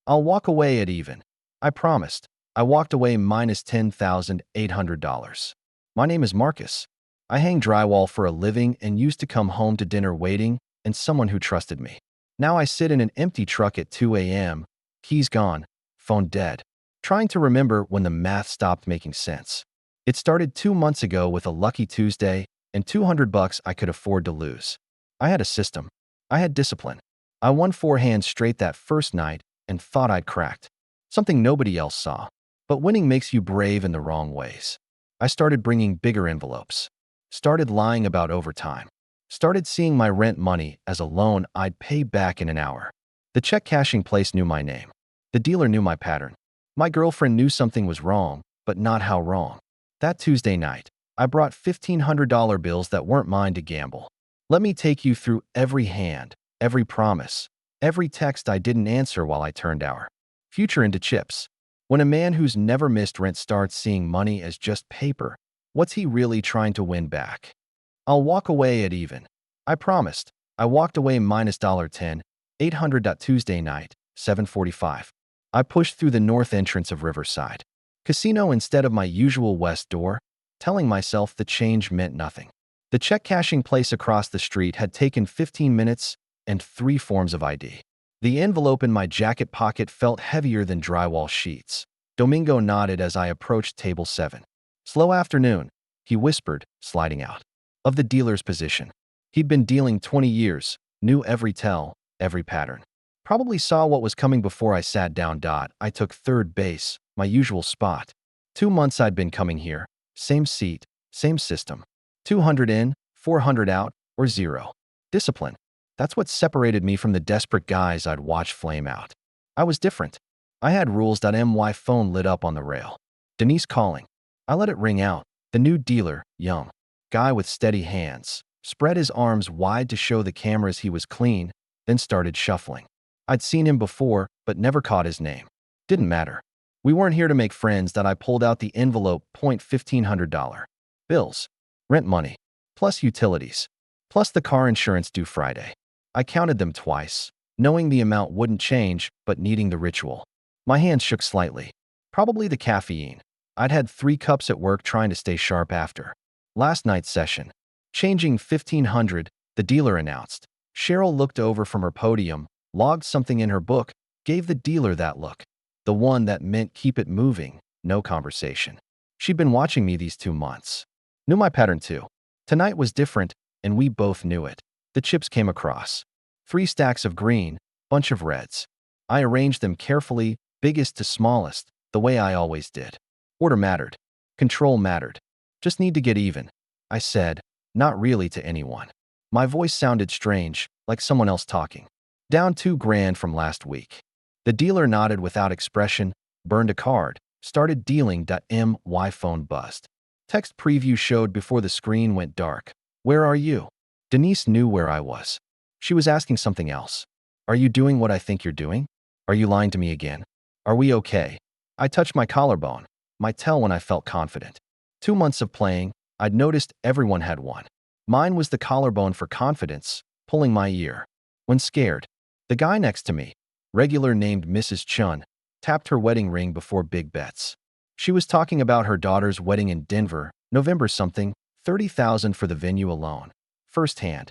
I'll walk away at even. I promised. I walked away minus $10,800. My name is Marcus. I hang drywall for a living and used to come home to dinner waiting and someone who trusted me. Now I sit in an empty truck at 2 a.m., keys gone, phone dead, trying to remember when the math stopped making sense. It started 2 months ago with a lucky Tuesday and $200 I could afford to lose. I had a system. I had discipline. I won 4 hands straight that first night and thought I'd cracked. Something nobody else saw. But winning makes you brave in the wrong ways. I started bringing bigger envelopes. Started lying about overtime. Started seeing my rent money as a loan I'd pay back in an hour. The check cashing place knew my name. The dealer knew my pattern. My girlfriend knew something was wrong, but not how wrong. That Tuesday night, I brought $1,500 bills that weren't mine to gamble. Let me take you through every hand, every promise, every text I didn't answer while I turned our future into chips. When a man who's never missed rent starts seeing money as just paper, what's he really trying to win back? I'll walk away at even. I promised. I walked away minus $10,800. Tuesday night, 7:45. I pushed through the north entrance of Riverside Casino instead of my usual west door, telling myself the change meant nothing. The check cashing place across the street had taken 15 minutes and 3 forms of ID. The envelope in my jacket pocket felt heavier than drywall sheets. Domingo nodded as I approached table 7. Slow afternoon, he whispered, sliding out of the dealer's position. He'd been dealing 20 years, knew every tell, every pattern. Probably saw what was coming before I sat down. I took third base, my usual spot. 2 months I'd been coming here, same seat, same system. 200 in, 400 out, or zero. Discipline. That's what separated me from the desperate guys I'd watch flame out. I was different. I had rules. My phone lit up on the rail. Denise calling. I let it ring out. The new dealer, young guy with steady hands, spread his arms wide to show the cameras he was clean, then started shuffling. I'd seen him before, but never caught his name. Didn't matter. We weren't here to make friends. I pulled out the envelope, $1,500. Bills, rent money, plus utilities, plus the car insurance due Friday. I counted them twice, knowing the amount wouldn't change, but needing the ritual. My hands shook slightly. Probably the caffeine. I'd had 3 cups at work trying to stay sharp after last night's session. Changing $1,500, the dealer announced. Cheryl looked over from her podium, logged something in her book, gave the dealer that look. The one that meant keep it moving, no conversation. She'd been watching me these 2 months. Knew my pattern too. Tonight was different, and we both knew it. The chips came across. 3 stacks of green, bunch of reds. I arranged them carefully, biggest to smallest, the way I always did. Order mattered. Control mattered. Just need to get even, I said, not really to anyone. My voice sounded strange, like someone else talking. Down $2,000 from last week. The dealer nodded without expression, burned a card, started dealing. My phone buzzed. Text preview showed before the screen went dark. Where are you? Denise knew where I was. She was asking something else. Are you doing what I think you're doing? Are you lying to me again? Are we okay? I touched my collarbone, my tell when I felt confident. 2 months of playing, I'd noticed everyone had one. Mine was the collarbone for confidence, pulling my ear. When scared, the guy next to me, regular named Mrs. Chun, tapped her wedding ring before big bets. She was talking about her daughter's wedding in Denver, November something, $30,000 for the venue alone. First hand,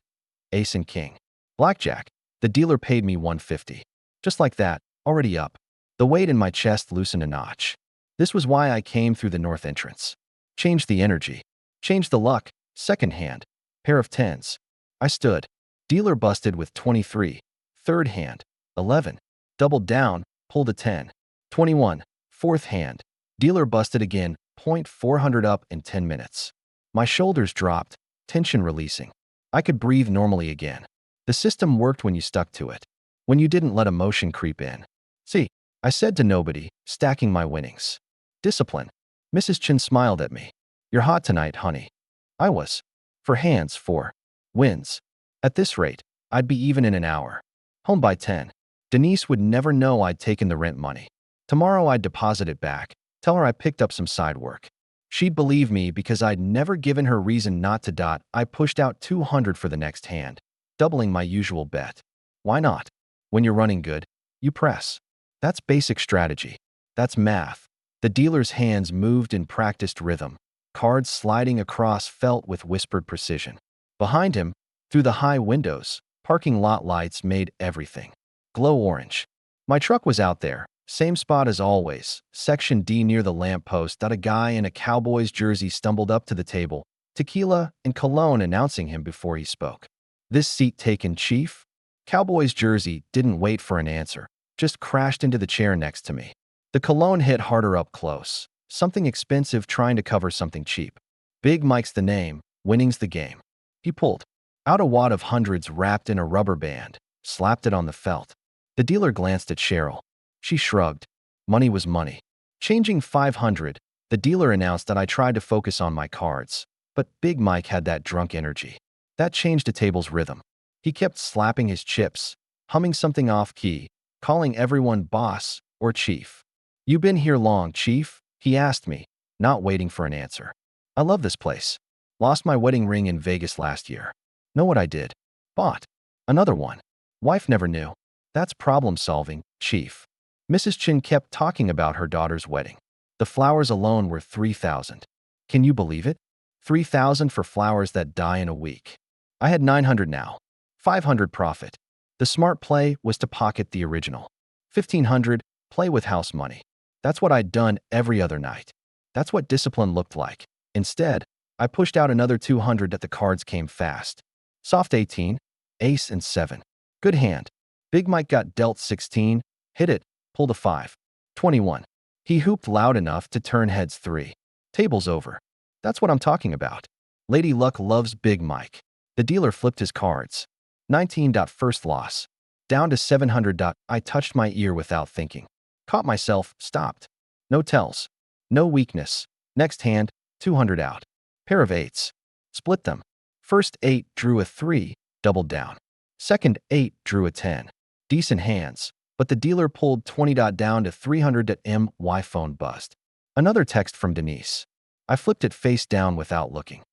ace and king. Blackjack. The dealer paid me $150. Just like that, already up. The weight in my chest loosened a notch. This was why I came through the north entrance. Changed the energy. Changed the luck. Second hand. Pair of 10s. I stood. Dealer busted with 23. Third hand. 11. Doubled down. Pulled a 10. 21. Fourth hand. Dealer busted again. 400 up in 10 minutes. My shoulders dropped. Tension releasing. I could breathe normally again. The system worked when you stuck to it. When you didn't let emotion creep in. See, I said to nobody, stacking my winnings. Discipline. Mrs. Chin smiled at me. You're hot tonight, honey. I was. For hands, 4. Wins. At this rate, I'd be even in an hour. Home by 10. Denise would never know I'd taken the rent money. Tomorrow I'd deposit it back, tell her I picked up some side work. She'd believe me because I'd never given her reason not to. I pushed out 200 for the next hand, doubling my usual bet. Why not? When you're running good, you press. That's basic strategy. That's math. The dealer's hands moved in practiced rhythm. Cards sliding across felt with whispered precision. Behind him, through the high windows, parking lot lights made everything glow orange. My truck was out there, same spot as always, Section D near the lamppost. A guy in a Cowboys jersey stumbled up to the table, tequila and cologne announcing him before he spoke. This seat taken, Chief? Cowboys jersey didn't wait for an answer, just crashed into the chair next to me. The cologne hit harder up close. Something expensive trying to cover something cheap. Big Mike's the name, winning's the game. He pulled out a wad of hundreds wrapped in a rubber band, slapped it on the felt. The dealer glanced at Cheryl. She shrugged. Money was money. Changing 500, the dealer announced that I tried to focus on my cards, but Big Mike had that drunk energy. That changed the table's rhythm. He kept slapping his chips, humming something off-key, calling everyone boss or chief. "You been here long, Chief?" he asked me, not waiting for an answer. "I love this place. Lost my wedding ring in Vegas last year. Know what I did? Bought another one. Wife never knew. That's problem solving, Chief." Mrs. Chin kept talking about her daughter's wedding. The flowers alone were $3,000. Can you believe it? $3,000 for flowers that die in a week. I had $900 now. $500 profit. The smart play was to pocket the original. $1,500, play with house money. That's what I'd done every other night. That's what discipline looked like. Instead, I pushed out another $200 that the cards came fast. Soft 18, ace and 7. Good hand. Big Mike got dealt 16, hit it, pulled a 5. 21. He hooped loud enough to turn heads 3. Table's over. That's what I'm talking about. Lady Luck loves Big Mike. The dealer flipped his cards. 19. First loss. Down to 700. I touched my ear without thinking. Caught myself, stopped. No tells. No weakness. Next hand, 200 out. Pair of 8s. Split them. First 8 drew a 3, doubled down. Second 8 drew a 10. Decent hands, but the dealer pulled 20. Down to 300. My phone buzzed. Another text from Denise. I flipped it face down without looking.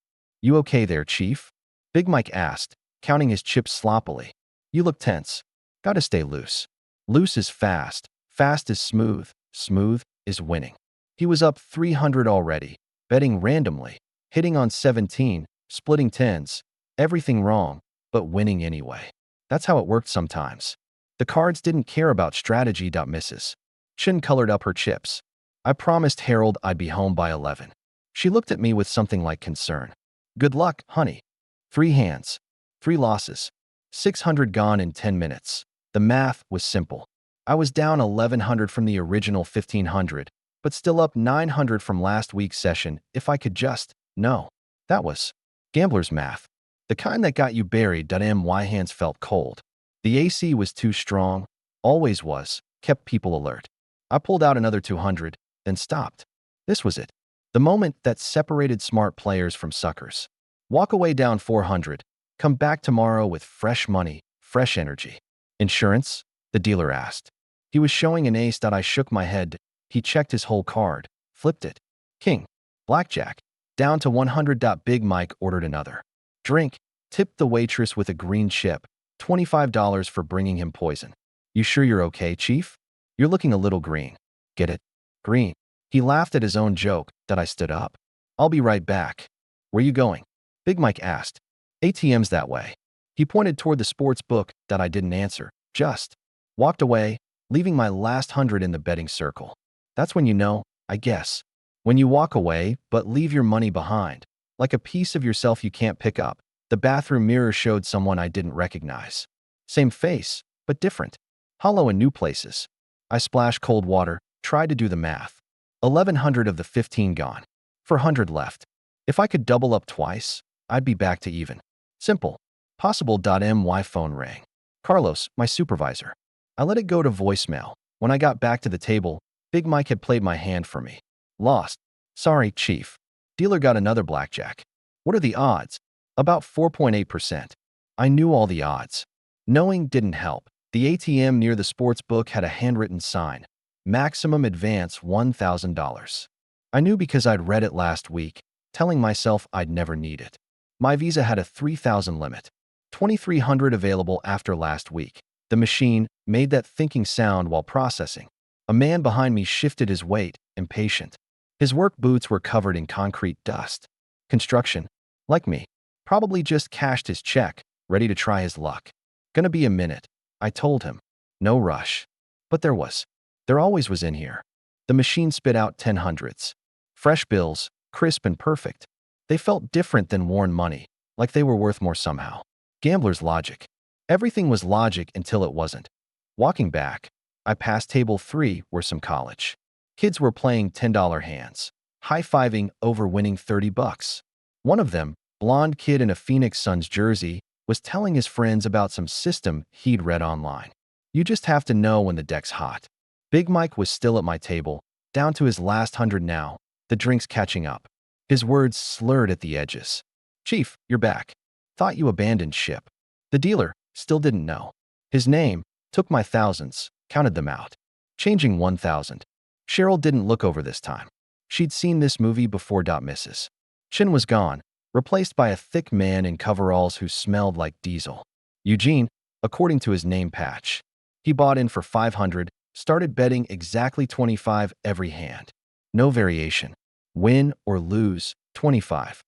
"You okay there, Chief?" Big Mike asked, counting his chips sloppily. "You look tense. Gotta stay loose. Loose is fast. Fast is smooth. Smooth is winning." He was up 300 already, betting randomly, hitting on 17, splitting 10s. Everything wrong, but winning anyway. That's how it worked sometimes. The cards didn't care about strategy. Mrs. Chin colored up her chips. "I promised Harold I'd be home by 11. She looked at me with something like concern. "Good luck, honey." 3 hands. 3 losses. 600 gone in 10 minutes. The math was simple. I was down 1,100 from the original 1,500, but still up 900 from last week's session if I could just know. That was gambler's math. The kind that got you buried. My hands felt cold. The AC was too strong, always was, kept people alert. I pulled out another 200, then stopped. This was it. The moment that separated smart players from suckers. Walk away down 400, come back tomorrow with fresh money, fresh energy. "Insurance?" the dealer asked. He was showing an ace. I shook my head. He checked his whole card, flipped it. King. Blackjack. Down to 100. Big Mike ordered another drink, tipped the waitress with a green chip, $25 for bringing him poison. "You sure you're okay, Chief? You're looking a little green." "Get it? Green." He laughed at his own joke. I stood up. "I'll be right back." "Where you going?" Big Mike asked. "ATM's that way." He pointed toward the sports book. I didn't answer, just walked away, leaving my last 100 in the betting circle. That's when you know, I guess. When you walk away, but leave your money behind. Like a piece of yourself you can't pick up. The bathroom mirror showed someone I didn't recognize. Same face, but different. Hollow in new places. I splashed cold water, tried to do the math. 1,100 of the 15 gone. 400 left. If I could double up twice, I'd be back to even. Simple. Possible. My phone rang. Carlos, my supervisor. I let it go to voicemail. When I got back to the table, Big Mike had played my hand for me. Lost. "Sorry, Chief." Dealer got another blackjack. "What are the odds?" "About 4.8%. I knew all the odds. Knowing didn't help. The ATM near the sports book had a handwritten sign. Maximum advance $1,000. I knew because I'd read it last week, telling myself I'd never need it. My Visa had a 3,000 limit. 2,300 available after last week. The machine made that thinking sound while processing. A man behind me shifted his weight, impatient. His work boots were covered in concrete dust. Construction, like me, probably just cashed his check, ready to try his luck. Gonna be a minute, I told him. No rush. But there was. There always was in here. The machine spit out 10 hundreds. Fresh bills, crisp and perfect. They felt different than worn money, like they were worth more somehow. Gambler's logic. Everything was logic until it wasn't. Walking back, I passed table 3 where some college kids were playing $10 hands, high-fiving over winning 30 bucks. One of them, blonde kid in a Phoenix Suns jersey, was telling his friends about some system he'd read online. You just have to know when the deck's hot. Big Mike was still at my table, down to his last 100 now, the drinks catching up. His words slurred at the edges. Chief, you're back. Thought you abandoned ship. The dealer still didn't know. His name took my thousands, counted them out. Changing 1,000. Cheryl didn't look over this time. She'd seen this movie before. Mrs. Chin was gone, replaced by a thick man in coveralls who smelled like diesel. Eugene, according to his name patch. He bought in for 500, started betting exactly 25 every hand. No variation. Win or lose, 25.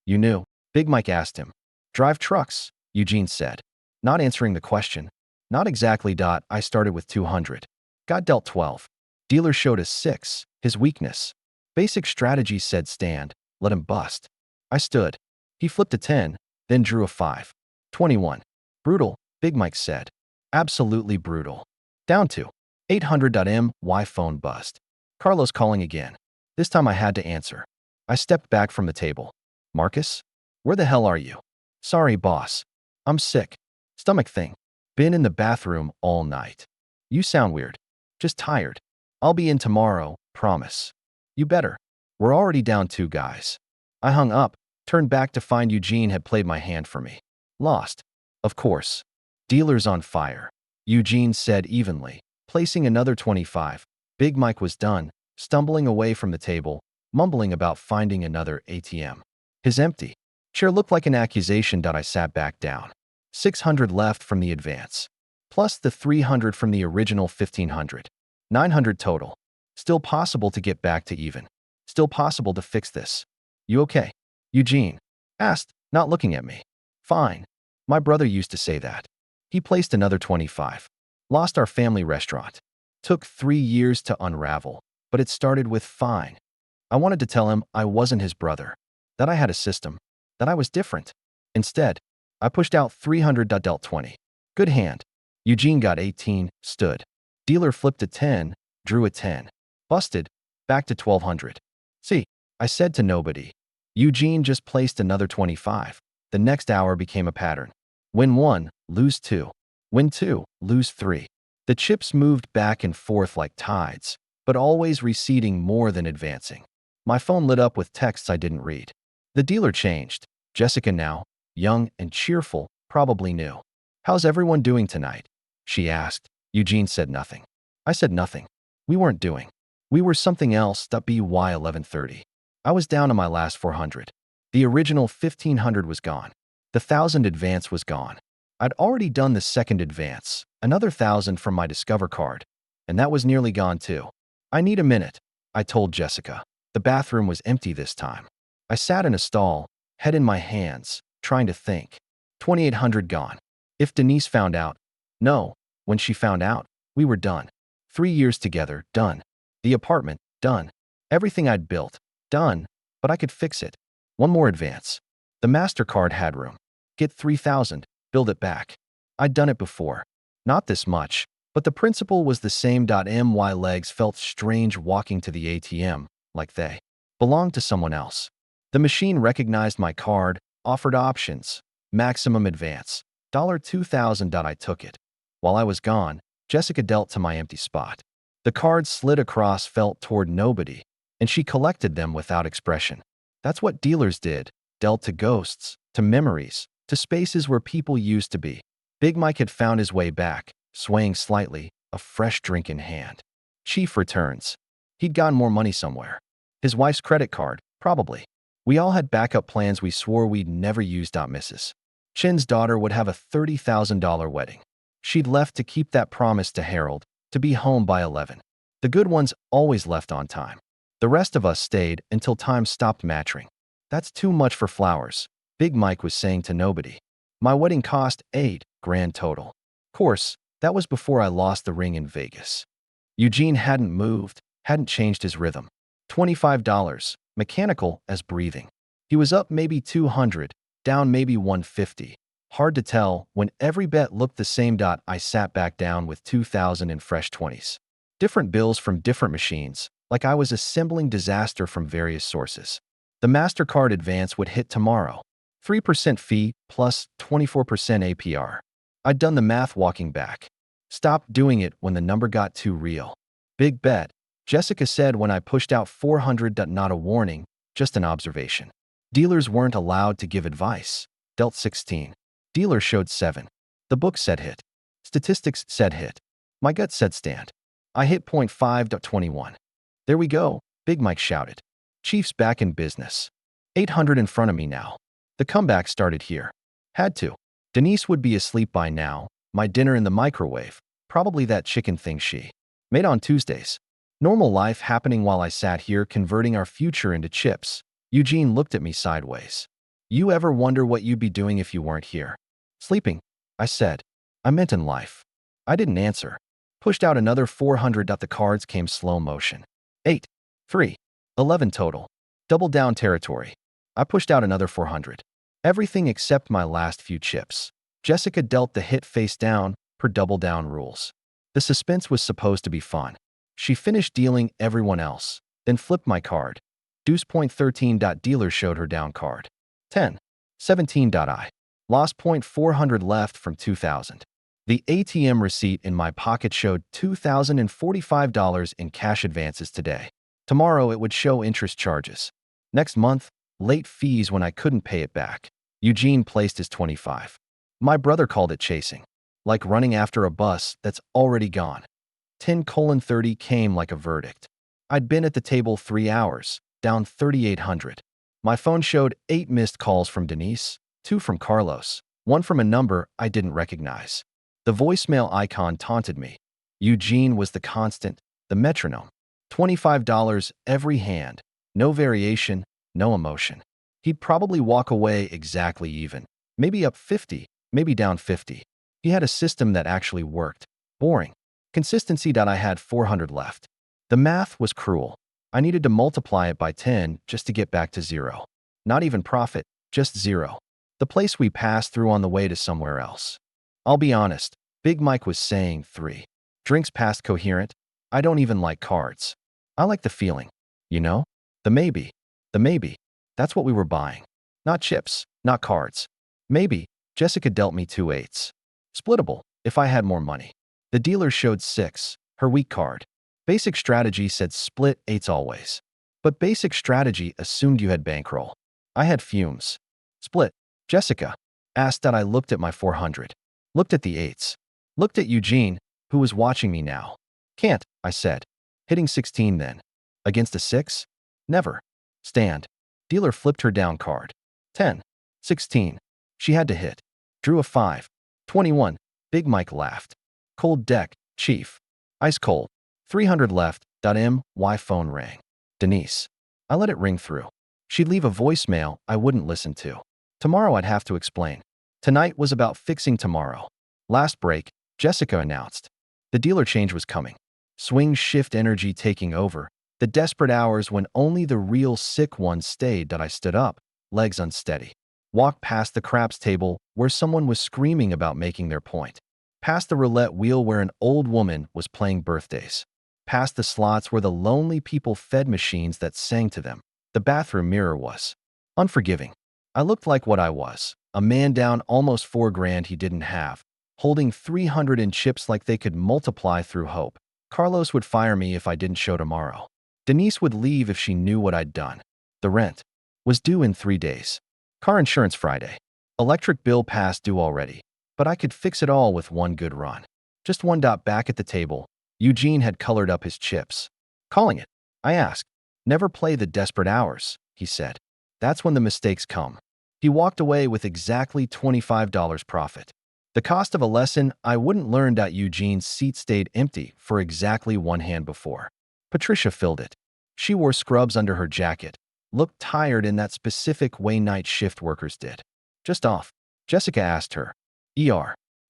You knew. Big Mike asked him. Drive trucks, Eugene said. Not answering the question. Not exactly. I started with 200. Got dealt 12. Dealer showed us 6, his weakness. Basic strategy said stand, let him bust. I stood. He flipped a 10, then drew a 5. 21. Brutal, Big Mike said. Absolutely brutal. Down to 800. My phone buzzed. Carlos calling again. This time I had to answer. I stepped back from the table. Marcus? Where the hell are you? Sorry, boss. I'm sick. Stomach thing. Been in the bathroom all night. You sound weird. Just tired. I'll be in tomorrow, promise. You better. We're already down 2 guys. I hung up, turned back to find Eugene had played my hand for me. Lost. Of course. Dealer's on fire. Eugene said evenly, placing another 25. Big Mike was done, stumbling away from the table, mumbling about finding another ATM. His empty chair looked like an accusation. I sat back down. 600 left from the advance, plus the 300 from the original 1,500. 900 total. Still possible to get back to even. Still possible to fix this. You okay? Eugene asked, not looking at me. Fine. My brother used to say that. He placed another 25. Lost our family restaurant. Took 3 years to unravel, but it started with fine. I wanted to tell him I wasn't his brother, that I had a system, that I was different. Instead, I pushed out 300. Dealt 20. Good hand. Eugene got 18, stood. Dealer flipped a 10, drew a 10. Busted, back to 1,200. See, I said to nobody. Eugene just placed another 25. The next hour became a pattern. Win 1, lose 2. Win 2, lose 3. The chips moved back and forth like tides, but always receding more than advancing. My phone lit up with texts I didn't read. The dealer changed. Jessica now, young and cheerful, probably new. How's everyone doing tonight? She asked. Eugene said nothing. I said nothing. We weren't doing. We were something else. By 11:30. I was down to my last 400. The original 1,500 was gone. The 1,000 advance was gone. I'd already done the second advance, another 1,000 from my Discover card, and that was nearly gone too. I need a minute, I told Jessica. The bathroom was empty this time. I sat in a stall, head in my hands, trying to think. 2,800 gone. If Denise found out. No, when she found out, we were done. 3 years together, done. The apartment, done. Everything I'd built, done, but I could fix it. One more advance. The MasterCard had room. Get 3,000, build it back. I'd done it before. Not this much, but the principle was the same. My legs felt strange walking to the ATM, like they belonged to someone else. The machine recognized my card, offered options, maximum advance, $2,000. I took it. While I was gone, Jessica dealt to my empty spot. The cards slid across, felt toward nobody, and she collected them without expression. That's what dealers did, dealt to ghosts, to memories, to spaces where people used to be. Big Mike had found his way back, swaying slightly, a fresh drink in hand. Chief returns. He'd gotten more money somewhere. His wife's credit card, probably. We all had backup plans we swore we'd never use. Mrs. Chin's daughter would have a $30,000 wedding. She'd left to keep that promise to Harold, to be home by 11. The good ones always left on time. The rest of us stayed until time stopped matching. That's too much for flowers, Big Mike was saying to nobody. My wedding cost $8 grand total. Of course, that was before I lost the ring in Vegas. Eugene hadn't moved, hadn't changed his rhythm. $25, mechanical as breathing. He was up maybe 200, down maybe 150. Hard to tell when every bet looked the same. I sat back down with 2,000 in fresh 20s. Different bills from different machines, like I was assembling disaster from various sources. The MasterCard advance would hit tomorrow. 3% fee plus 24% APR. I'd done the math walking back. Stopped doing it when the number got too real. Big bet, Jessica said when I pushed out 400. Not a warning, just an observation. Dealers weren't allowed to give advice. Dealt 16. Dealer showed 7. The book said hit. Statistics said hit. My gut said stand. I hit 0.5.21. There we go, Big Mike shouted. Chief's back in business. 800 in front of me now. The comeback started here. Had to. Denise would be asleep by now. My dinner in the microwave. Probably that chicken thing she made on Tuesdays. Normal life happening while I sat here converting our future into chips. Eugene looked at me sideways. You ever wonder what you'd be doing if you weren't here? Sleeping, I said. I meant in life. I didn't answer. Pushed out another 400. The cards came slow motion. 8, 3, 11 total. Double down territory. I pushed out another 400. Everything except my last few chips. Jessica dealt the hit face down, per double down rules. The suspense was supposed to be fun. She finished dealing everyone else, then flipped my card. Deuce point 13. Dealer showed her down card. 10, 17. I lost 400 left from 2,000. The ATM receipt in my pocket showed $2,045 in cash advances today. Tomorrow it would show interest charges. Next month, late fees when I couldn't pay it back. Eugene placed his 25. My brother called it chasing. Like running after a bus that's already gone. 10:30 came like a verdict. I'd been at the table 3 hours, down 3,800. My phone showed 8 missed calls from Denise, 2 from Carlos, 1 from a number I didn't recognize. The voicemail icon taunted me. Eugene was the constant, the metronome. $25 every hand, no variation, no emotion. He'd probably walk away exactly even, maybe up 50, maybe down 50. He had a system that actually worked. Boring. Consistency. I had 400 left. The math was cruel. I needed to multiply it by 10 just to get back to 0. Not even profit, just 0. The place we passed through on the way to somewhere else. I'll be honest, Big Mike was saying 3 drinks past coherent. I don't even like cards. I like the feeling. You know? The maybe. The maybe. That's what we were buying. Not chips, not cards. Maybe. Jessica dealt me 2 8s. Splittable, if I had more money. The dealer showed 6, her weak card. Basic strategy said split 8s always. But basic strategy assumed you had bankroll. I had fumes. Split. Jessica asked. I looked at my 400. Looked at the 8s. Looked at Eugene, who was watching me now. Can't, I said. Hitting 16 then. Against a 6? Never. Stand. Dealer flipped her down card. 10, 16. She had to hit. Drew a 5. 21. Big Mike laughed. Cold deck, chief. Ice cold. 300 left. My phone rang. Denise. I let it ring through. She'd leave a voicemail I wouldn't listen to. Tomorrow I'd have to explain. Tonight was about fixing tomorrow. Last break, Jessica announced. The dealer change was coming. Swing shift energy taking over. The desperate hours when only the real sick ones stayed. I stood up, legs unsteady. Walked past the craps table where someone was screaming about making their point. Past the roulette wheel where an old woman was playing birthdays. Past the slots where the lonely people fed machines that sang to them. The bathroom mirror was unforgiving. I looked like what I was, a man down almost 4 grand he didn't have, holding 300 in chips like they could multiply through hope. Carlos would fire me if I didn't show tomorrow. Denise would leave if she knew what I'd done. The rent was due in 3 days. Car insurance Friday. Electric bill past due already, but I could fix it all with one good run. Just one. Back at the table, Eugene had colored up his chips. Calling it? I asked. Never play the desperate hours, he said. That's when the mistakes come. He walked away with exactly $25 profit. The cost of a lesson I wouldn't learn. Eugene's seat stayed empty for exactly one hand before Patricia filled it. She wore scrubs under her jacket, looked tired in that specific way night shift workers did. Just off, Jessica asked her.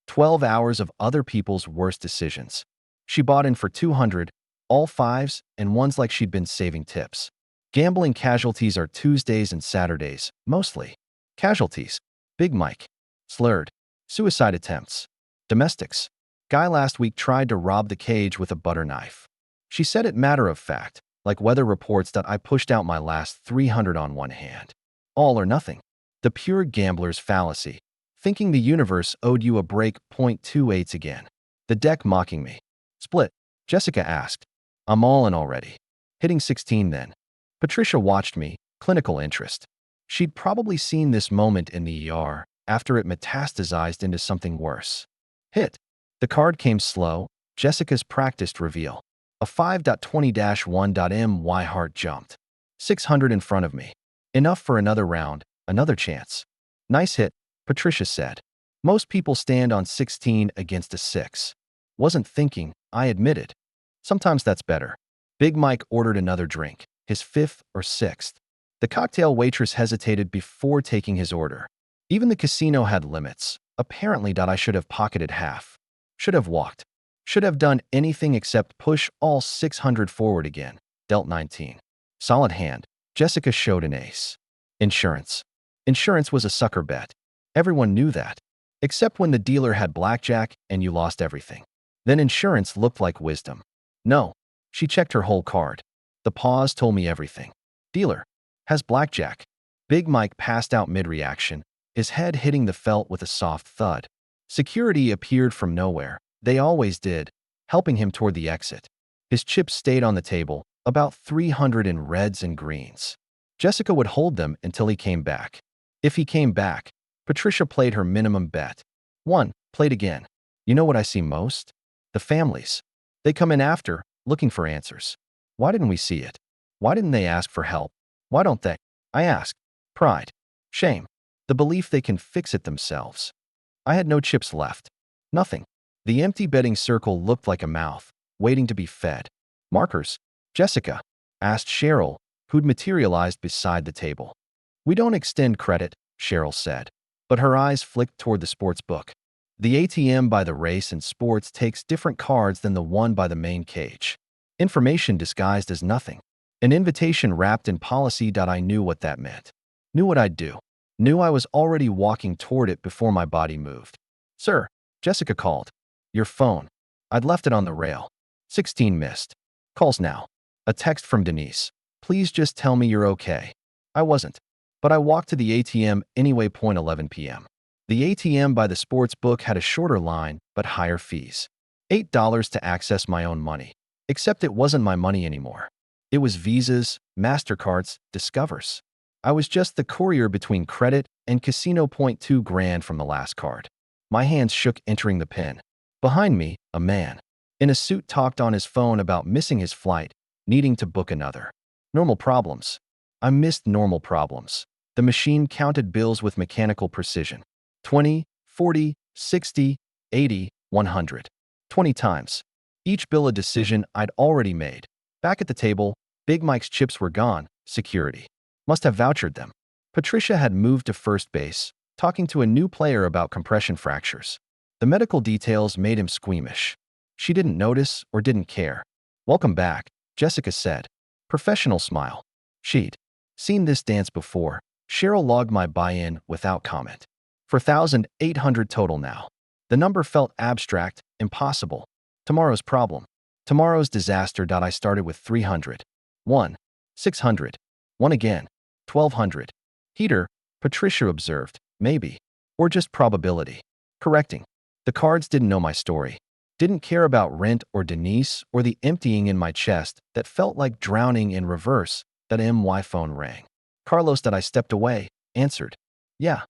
12 hours of other people's worst decisions. She bought in for 200, all fives and ones like she'd been saving tips. Gambling casualties are Tuesdays and Saturdays, mostly. Casualties. Big Mike. Slurred. Suicide attempts. Domestics. Guy last week tried to rob the cage with a butter knife. She said it matter of fact, like weather reports. I pushed out my last 300 on one hand. All or nothing. The pure gambler's fallacy. Thinking the universe owed you a break. .28 again. The deck mocking me. Split? Jessica asked. I'm all in already. Hitting 16 then. Patricia watched me, clinical interest. She'd probably seen this moment in the ER after it metastasized into something worse. Hit. The card came slow, Jessica's practiced reveal. A 5.20-1. My heart jumped. 600 in front of me. Enough for another round, another chance. Nice hit, Patricia said. Most people stand on 16 against a 6. Wasn't thinking, I admitted. Sometimes that's better. Big Mike ordered another drink, his 5th or 6th. The cocktail waitress hesitated before taking his order. Even the casino had limits. Apparently, I should have pocketed half. Should have walked. Should have done anything except push all 600 forward again. Dealt 19. Solid hand. Jessica showed an ace. Insurance. Insurance was a sucker bet. Everyone knew that. Except when the dealer had blackjack and you lost everything. Then insurance looked like wisdom. No. She checked her whole card. The pause told me everything. Dealer. Has blackjack. Big Mike passed out mid-reaction, his head hitting the felt with a soft thud. Security appeared from nowhere. They always did, helping him toward the exit. His chips stayed on the table, about 300 in reds and greens. Jessica would hold them until he came back. If he came back, Patricia played her minimum bet. 1. Played again. You know what I see most? The families. They come in after, looking for answers. Why didn't we see it? Why didn't they ask for help? Why don't they? I asked. Pride. Shame. The belief they can fix it themselves. I had no chips left. Nothing. The empty betting circle looked like a mouth, waiting to be fed. Markers? Jessica? Asked Cheryl, who'd materialized beside the table. We don't extend credit, Cheryl said. But her eyes flicked toward the sports book. The ATM by the race and sports takes different cards than the one by the main cage. Information disguised as nothing. An invitation wrapped in policy. I knew what that meant. Knew what I'd do. Knew I was already walking toward it before my body moved. Sir, Jessica called. Your phone. I'd left it on the rail. 16 missed. Calls now. A text from Denise. Please just tell me you're okay. I wasn't. But I walked to the ATM anyway. 11 p.m. The ATM by the sports book had a shorter line, but higher fees. $8 to access my own money. Except it wasn't my money anymore. It was Visas, MasterCards, Discovers. I was just the courier between credit and casino. $2,000 from the last card. My hands shook entering the pin. Behind me, a man in a suit talked on his phone about missing his flight, needing to book another. Normal problems. I missed normal problems. The machine counted bills with mechanical precision. 20, 40, 60, 80, 100. 20 times. Each bill a decision I'd already made. Back at the table, Big Mike's chips were gone. Security. Must have vouchered them. Patricia had moved to first base, talking to a new player about compression fractures. The medical details made him squeamish. She didn't notice or didn't care. Welcome back, Jessica said. Professional smile. She'd seen this dance before. Cheryl logged my buy-in without comment. 4,800 total now. The number felt abstract, impossible. Tomorrow's problem. Tomorrow's disaster. I started with 300. 1. 600. 1 again. 1,200. Heater, Patricia observed. Maybe. Or just probability. Correcting. The cards didn't know my story. Didn't care about rent or Denise or the emptying in my chest that felt like drowning in reverse. That my phone rang. Carlos. I stepped away, answered. Yeah.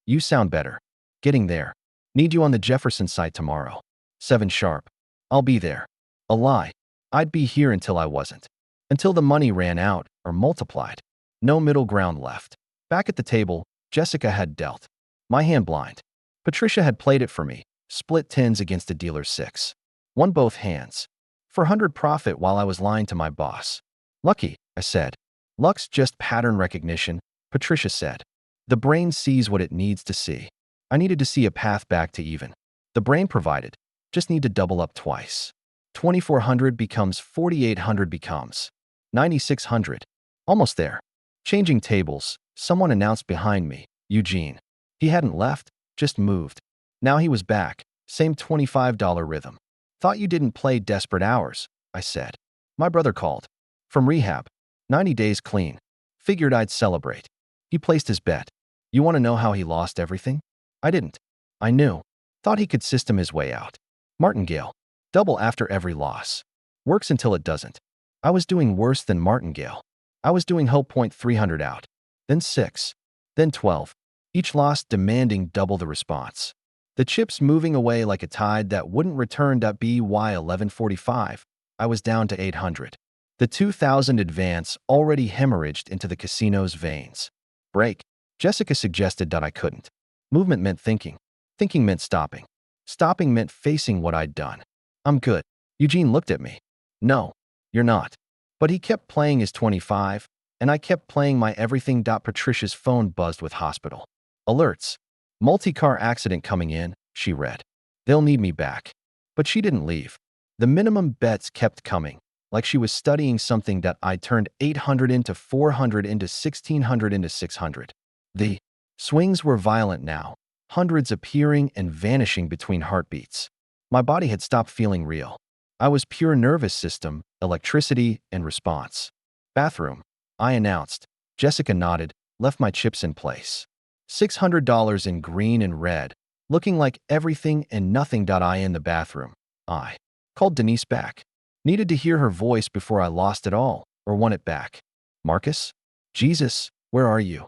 You sound better. Getting there. Need you on the Jefferson site tomorrow. 7 sharp. I'll be there. A lie. I'd be here until I wasn't. Until the money ran out or multiplied. No middle ground left. Back at the table, Jessica had dealt. My hand blind. Patricia had played it for me, split tens against a dealer's six. Won both hands. 400 profit while I was lying to my boss. Lucky, I said. Luck's just pattern recognition, Patricia said. The brain sees what it needs to see. I needed to see a path back to even. The brain provided. Just need to double up twice. 2,400 becomes 4,800 becomes 9,600. Almost there. Changing tables, someone announced behind me, Eugene. He hadn't left, just moved. Now he was back, same $25 rhythm. Thought you didn't play desperate hours, I said. My brother called. From rehab. 90 days clean. Figured I'd celebrate. He placed his bet. You want to know how he lost everything? I didn't. I knew. Thought he could system his way out. Martingale. Double after every loss. Works until it doesn't. I was doing worse than Martingale. I was doing Hope Point 300 out. Then 6. Then 12. Each loss demanding double the response. The chips moving away like a tide that wouldn't return. By 11:45, I was down to 800. The 2,000 advance already hemorrhaged into the casino's veins. Break. Jessica suggested that I couldn't. Movement meant thinking. Thinking meant stopping. Stopping meant facing what I'd done. I'm good. Eugene looked at me. No, you're not. But he kept playing his 25, and I kept playing my everything. Patricia's phone buzzed with hospital alerts. Multi-car accident coming in, she read. They'll need me back. But she didn't leave. The minimum bets kept coming, like she was studying something. I turned 800 into 400 into 1,600 into 600. The swings were violent now, hundreds appearing and vanishing between heartbeats. My body had stopped feeling real. I was pure nervous system, electricity, and response. Bathroom, I announced. Jessica nodded, left my chips in place. $600 in green and red, looking like everything and nothing. I in the bathroom. I called Denise back. Needed to hear her voice before I lost it all, or won it back. Marcus? Jesus, where are you?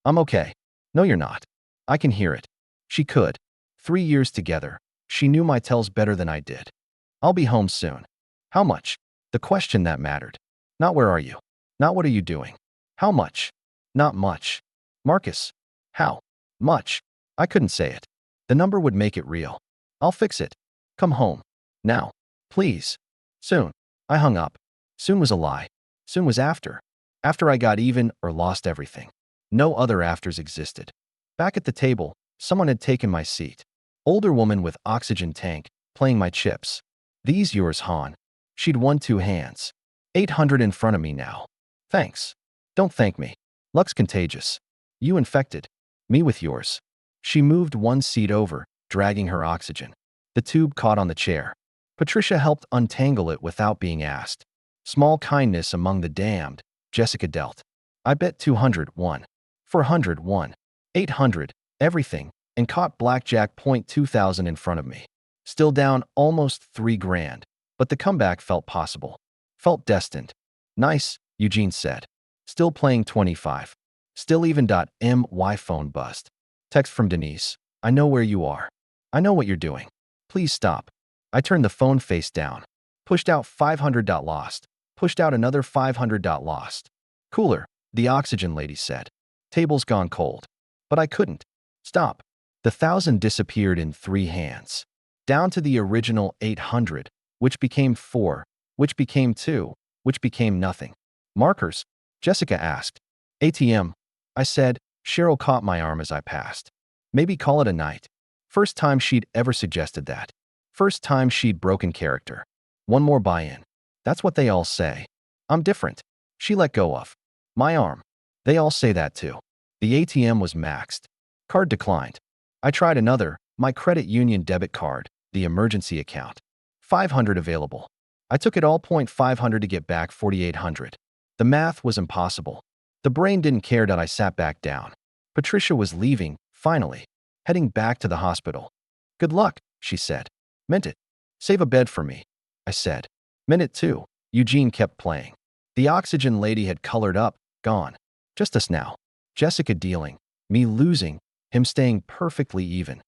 I'm okay. No, you're not. I can hear it. She could. 3 years together. She knew my tells better than I did. I'll be home soon. How much? The question that mattered. Not where are you? Not what are you doing? How much? Not much. Marcus. How much? I couldn't say it. The number would make it real. I'll fix it. Come home. Now. Please. Soon. I hung up. Soon was a lie. Soon was after. After I got even or lost everything. No other afters existed. Back at the table, someone had taken my seat. Older woman with oxygen tank, playing my chips. These yours, Han. She'd won 2 hands. 800 in front of me now. Thanks. Don't thank me. Luck's contagious. You infected. Me with yours. She moved 1 seat over, dragging her oxygen. The tube caught on the chair. Patricia helped untangle it without being asked. Small kindness among the damned, Jessica dealt. I bet 200 won. 400 won. 800, everything, and caught blackjack point 2,000 in front of me. Still down almost 3 grand, but the comeback felt possible. Felt destined. Nice, Eugene said. Still playing 25. Still even. My phone buzzed. Text from Denise. I know where you are. I know what you're doing. Please stop. I turned the phone face down. Pushed out 500. Lost. Pushed out another 500. Lost. Cooler, the oxygen lady said. Table's gone cold. But I couldn't. Stop. The 1,000 disappeared in 3 hands. Down to the original 800, which became 4, which became 2, which became nothing. Markers? Jessica asked. ATM. I said. Cheryl caught my arm as I passed. Maybe call it a night. First time she'd ever suggested that. First time she'd broken character. One more buy-in. That's what they all say. I'm different. She let go of my arm. They all say that too. The ATM was maxed. Card declined. I tried another, my credit union debit card, the emergency account. 500 available. I took it all. 500 to get back 4,800. The math was impossible. The brain didn't care. I sat back down. Patricia was leaving, finally, heading back to the hospital. Good luck, she said. Meant it. Save a bed for me, I said. Meant it too. Eugene kept playing. The oxygen lady had colored up, gone. Just us now. Jessica dealing, me losing, him staying perfectly even.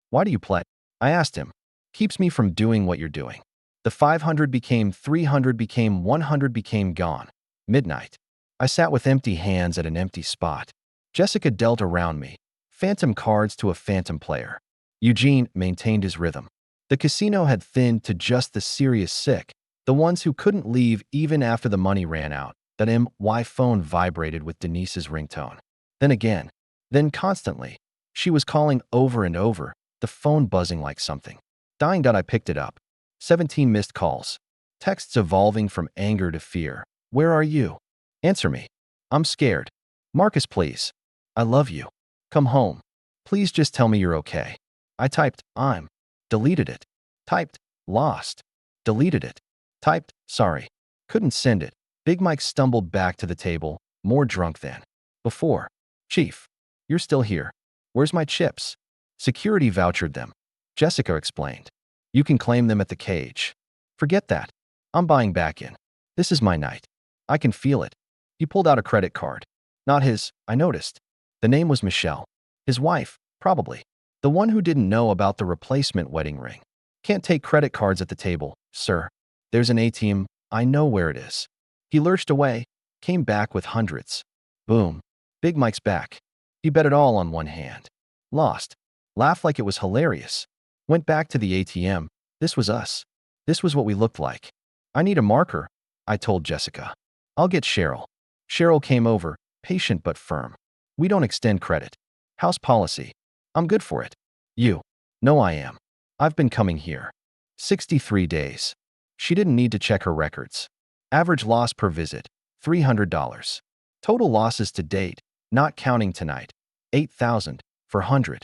Why do you play? I asked him. Keeps me from doing what you're doing. The 500 became 300 became 100 became gone. Midnight. I sat with empty hands at an empty spot. Jessica dealt around me. Phantom cards to a phantom player. Eugene maintained his rhythm. The casino had thinned to just the serious sick, the ones who couldn't leave even after the money ran out. That MY phone vibrated with Denise's ringtone. Then again, then constantly. She was calling over and over, the phone buzzing like something. Dying. I picked it up. 17 missed calls. Texts evolving from anger to fear. Where are you? Answer me. I'm scared. Marcus, please. I love you. Come home. Please just tell me you're okay. I typed, I'm. Deleted it. Typed, lost. Deleted it. Typed, sorry. Couldn't send it. Big Mike stumbled back to the table, more drunk than before. Chief, you're still here. Where's my chips? Security vouchered them. Jessica explained. You can claim them at the cage. Forget that. I'm buying back in. This is my night. I can feel it. He pulled out a credit card. Not his, I noticed. The name was Michelle. His wife, probably. The one who didn't know about the replacement wedding ring. Can't take credit cards at the table, sir. There's an ATM. I know where it is. He lurched away, came back with hundreds. Boom. Big Mike's back. He bet it all on one hand. Lost. Laughed like it was hilarious. Went back to the ATM. This was us. This was what we looked like. I need a marker, I told Jessica. I'll get Cheryl. Cheryl came over, patient but firm. We don't extend credit. House policy. I'm good for it. You. No, I am. I've been coming here. 63 days. She didn't need to check her records. Average loss per visit, $300. Total losses to date, not counting tonight, 8,000 for 100.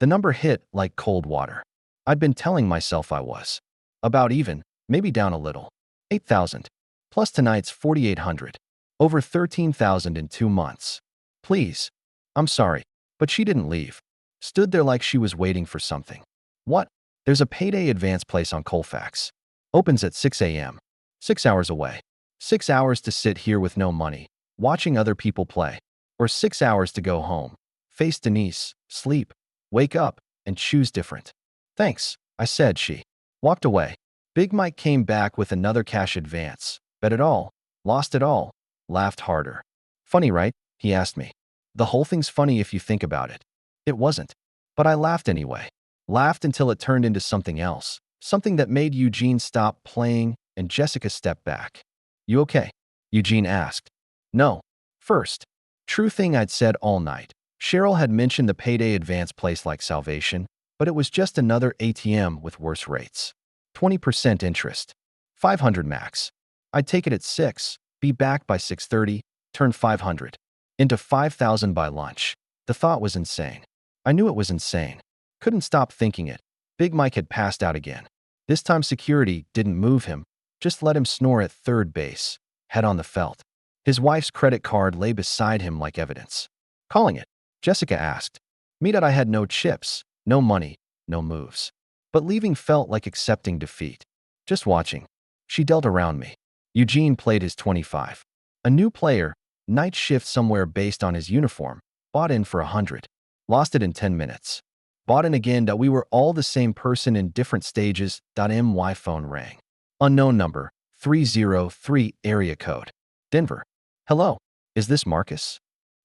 The number hit like cold water. I'd been telling myself I was. About even, maybe down a little. 8,000. Plus tonight's 4,800. Over 13,000 in 2 months. Please. I'm sorry, but she didn't leave. Stood there like she was waiting for something. What? There's a payday advance place on Colfax. Opens at 6 a.m. 6 hours away. 6 hours to sit here with no money, watching other people play. Or 6 hours to go home, face Denise, sleep, wake up, and choose different. Thanks, I said. She walked away. Big Mike came back with another cash advance. Bet it all. Lost it all. Laughed harder. Funny, right? He asked me. The whole thing's funny if you think about it. It wasn't. But I laughed anyway. Laughed until it turned into something else. Something that made Eugene stop playing and Jessica step back. You okay? Eugene asked. No. First. True thing I'd said all night. Cheryl had mentioned the payday advance place like Salvation, but it was just another ATM with worse rates. 20% interest. 500 max. I'd take it at 6, be back by 6:30, turn 500 into 5,000 by lunch. The thought was insane. I knew it was insane. Couldn't stop thinking it. Big Mike had passed out again. This time security didn't move him, just let him snore at third base, head on the felt. His wife's credit card lay beside him like evidence. Calling it, Jessica asked. Me that I had no chips, no money, no moves. But leaving felt like accepting defeat. Just watching. She dealt around me. Eugene played his 25. A new player, night shift somewhere based on his uniform, bought in for 100. Lost it in 10 minutes. Bought in again that we were all the same person in different stages. My phone rang. Unknown number, 303 area code. Denver. Hello. Is this Marcus?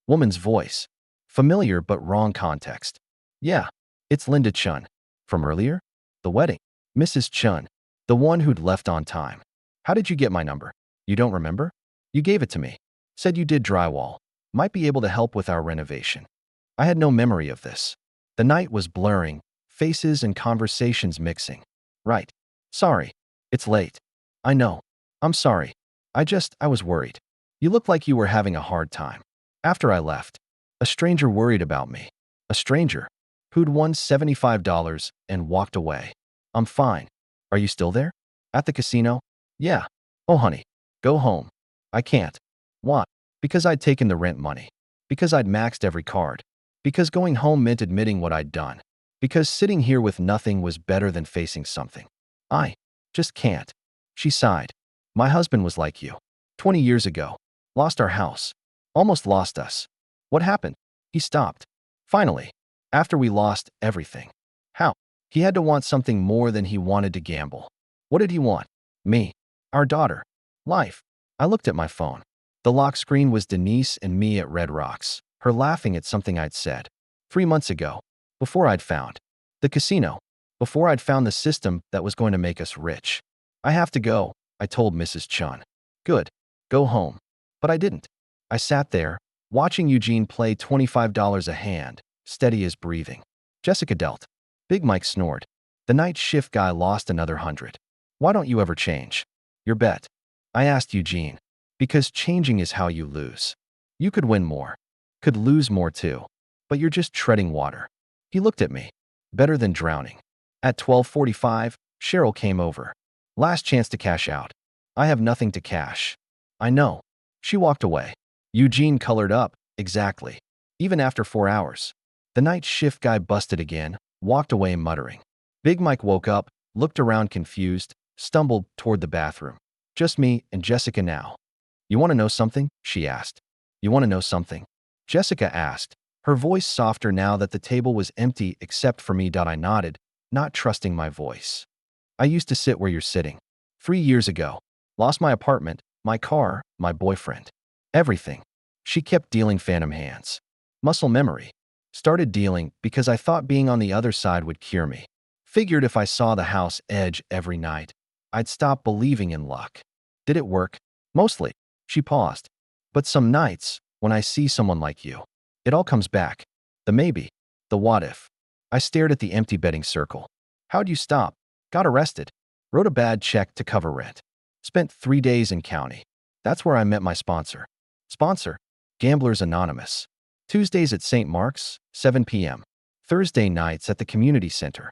Woman's voice. Familiar but wrong context. Yeah. It's Linda Chun. From earlier? The wedding. Mrs. Chun. The one who'd left on time. How did you get my number? You don't remember? You gave it to me. Said you did drywall. Might be able to help with our renovation. I had no memory of this. The night was blurring, faces and conversations mixing. Right. Sorry. It's late. I know. I'm sorry. I was worried. You looked like you were having a hard time. After I left, a stranger worried about me. A stranger who'd won $75 and walked away. I'm fine. Are you still there? At the casino? Yeah. Oh, honey. Go home. I can't. Why? Because I'd taken the rent money. Because I'd maxed every card. Because going home meant admitting what I'd done. Because sitting here with nothing was better than facing something. I just can't. She sighed. My husband was like you. 20 years ago. Lost our house. Almost lost us. What happened? He stopped. Finally. After we lost everything. How? He had to want something more than he wanted to gamble. What did he want? Me. Our daughter. Life. I looked at my phone. The lock screen was Denise and me at Red Rocks, her laughing at something I'd said 3 months ago, before I'd found The casino. Before I'd found the system that was going to make us rich. I have to go, I told Mrs. Chun. Good. Go home. But I didn't. I sat there, watching Eugene play $25 a hand, steady as breathing. Jessica dealt. Big Mike snored. The night shift guy lost another 100. Why don't you ever change your bet? I asked Eugene. Because changing is how you lose. You could win more. Could lose more too. But you're just treading water. He looked at me. Better than drowning. At 12:45, Cheryl came over. Last chance to cash out. I have nothing to cash. I know. She walked away. Eugene colored up. Exactly. Even after 4 hours. The night shift guy busted again, walked away muttering. Big Mike woke up, looked around confused, stumbled toward the bathroom. Just me and Jessica now. You want to know something? She asked. You want to know something? Jessica asked, her voice softer now that the table was empty except for me. I nodded, not trusting my voice. I used to sit where you're sitting. 3 years ago. Lost my apartment, my car, my boyfriend. Everything. She kept dealing phantom hands. Muscle memory. Started dealing because I thought being on the other side would cure me. Figured if I saw the house edge every night, I'd stop believing in luck. Did it work? Mostly. She paused. But some nights, when I see someone like you, it all comes back. The maybe. The what if. I stared at the empty betting circle. How'd you stop? Got arrested. Wrote a bad check to cover rent. Spent 3 days in county. That's where I met my sponsor. Sponsor? Gamblers Anonymous. Tuesdays at St. Mark's, 7 p.m. Thursday nights at the community center.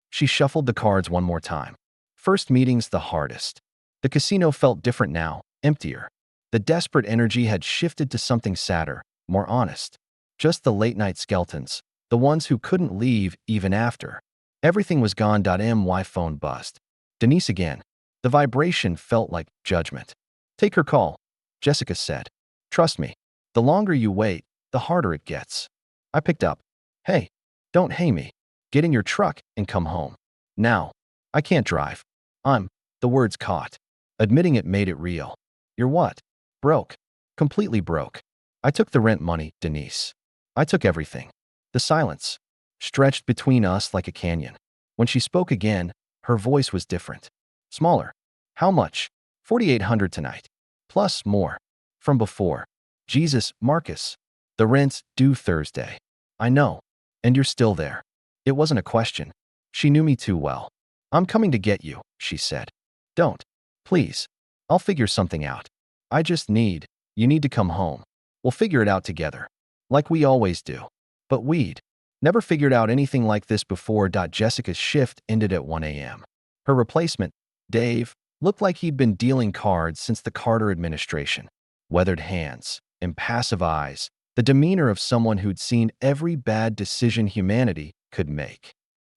She shuffled the cards one more time. First meeting's the hardest. The casino felt different now, emptier. The desperate energy had shifted to something sadder, more honest. Just the late-night skeletons, the ones who couldn't leave even after. Everything was gone. My phone buzzed. Denise again. The vibration felt like judgment. Take her call, Jessica said. Trust me, the longer you wait, the harder it gets. I picked up. Hey, don't hate me. Get in your truck and come home. Now. I can't drive. The words caught. Admitting it made it real. You're what? Broke. Completely broke. I took the rent money, Denise. I took everything. The silence stretched between us like a canyon. When she spoke again, her voice was different. Smaller. How much? 4,800 tonight. Plus more. From before. Jesus, Marcus. The rent's due Thursday. I know. And you're still there. It wasn't a question. She knew me too well. I'm coming to get you, she said. Don't. Please. I'll figure something out. I just need. You need to come home. We'll figure it out together. Like we always do. But we'd never figured out anything like this before. Jessica's shift ended at 1 a.m. Her replacement, Dave, looked like he'd been dealing cards since the Carter administration. Weathered hands, impassive eyes, the demeanor of someone who'd seen every bad decision humanity could make.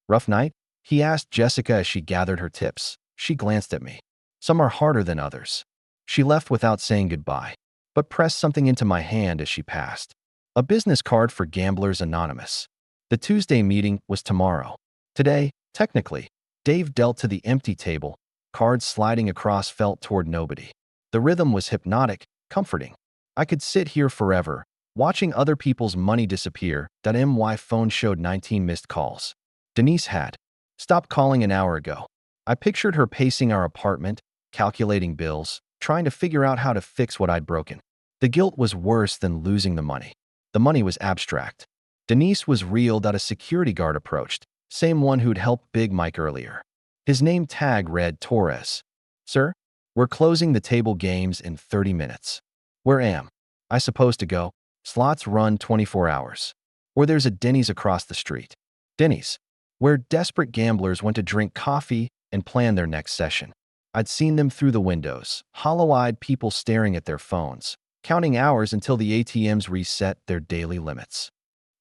Rough night? He asked Jessica as she gathered her tips. She glanced at me. Some are harder than others. She left without saying goodbye, but pressed something into my hand as she passed. A business card for Gamblers Anonymous. The Tuesday meeting was tomorrow. Today, technically, Dave dealt to the empty table, cards sliding across felt toward nobody. The rhythm was hypnotic, comforting. I could sit here forever, watching other people's money disappear. My phone showed 19 missed calls. Denise had stopped calling an hour ago. I pictured her pacing our apartment, calculating bills, trying to figure out how to fix what I'd broken. The guilt was worse than losing the money. The money was abstract. Denise was real. A security guard approached, same one who'd helped Big Mike earlier. His name tag read Torres. Sir, we're closing the table games in 30 minutes. Where am I supposed to go? Slots run 24 hours. Or there's a Denny's across the street. Denny's, where desperate gamblers went to drink coffee and plan their next session. I'd seen them through the windows, hollow-eyed people staring at their phones, counting hours until the ATMs reset their daily limits.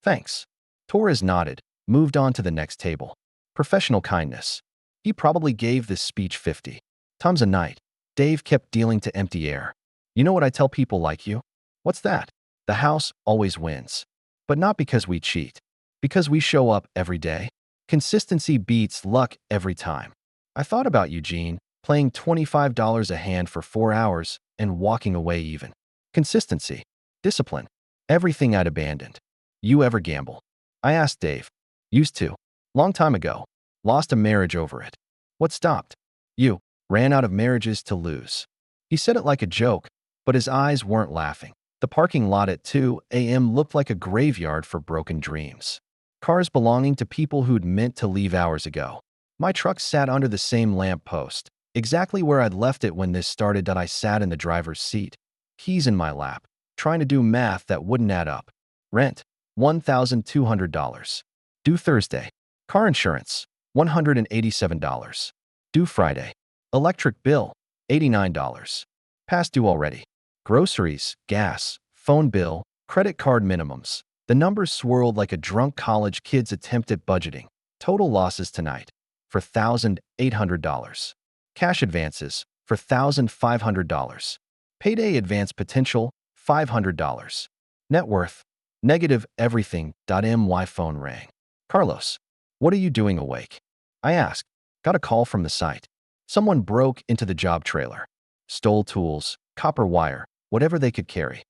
Thanks. Torres nodded, moved on to the next table. Professional kindness. He probably gave this speech 50 times a night. Dave kept dealing to empty air. You know what I tell people like you? What's that? The house always wins. But not because we cheat. Because we show up every day. Consistency beats luck every time. I thought about Eugene, playing $25 a hand for 4 hours and walking away even. Consistency. Discipline. Everything I'd abandoned. You ever gamble? I asked Dave. Used to. Long time ago. Lost a marriage over it. What stopped? You. Ran out of marriages to lose. He said it like a joke, but his eyes weren't laughing. The parking lot at 2 a.m. looked like a graveyard for broken dreams. Cars belonging to people who'd meant to leave hours ago. My truck sat under the same lamp post, exactly where I'd left it when this started. I sat in the driver's seat, keys in my lap, trying to do math that wouldn't add up. Rent, $1,200. Due Thursday. Car insurance, $187. Due Friday. Electric bill, $89. Past due already. Groceries, gas, phone bill, credit card minimums. The numbers swirled like a drunk college kid's attempt at budgeting. Total losses tonight for $1,800. Cash advances for $1,500. Payday advance potential, $500. Net worth, negative everything. My phone rang. Carlos, what are you doing awake? I asked. Got a call from the site. Someone broke into the job trailer. Stole tools, copper wire, whatever they could carry.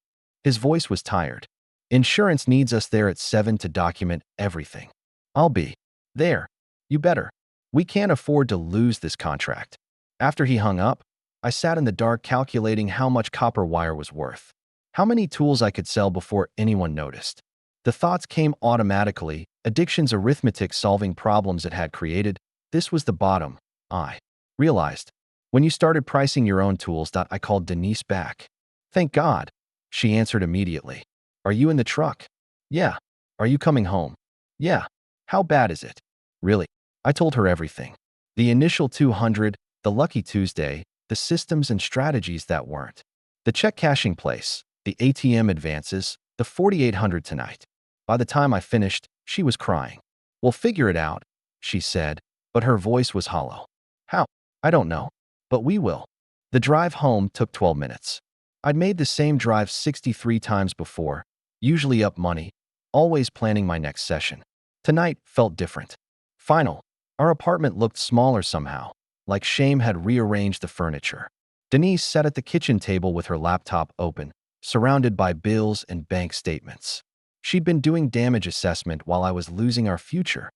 His voice was tired. Insurance needs us there at 7 to document everything. I'll be there. You better. We can't afford to lose this contract. After he hung up, I sat in the dark calculating how much copper wire was worth. How many tools I could sell before anyone noticed. The thoughts came automatically, addiction's arithmetic solving problems it had created. This was the bottom. I realized. When you started pricing your own tools. I called Denise back. Thank God. She answered immediately. Are you in the truck? Yeah. Are you coming home? Yeah. How bad is it? Really? I told her everything. The initial 200, the lucky Tuesday, the systems and strategies that weren't. The check cashing place, the ATM advances, the 4,800 tonight. By the time I finished, she was crying. We'll figure it out, she said, but her voice was hollow. How? I don't know. But we will. The drive home took 12 minutes. I'd made the same drive 63 times before, usually up money, always planning my next session. Tonight felt different. Final. Our apartment looked smaller somehow, like shame had rearranged the furniture. Denise sat at the kitchen table with her laptop open, surrounded by bills and bank statements. She'd been doing damage assessment while I was losing our future.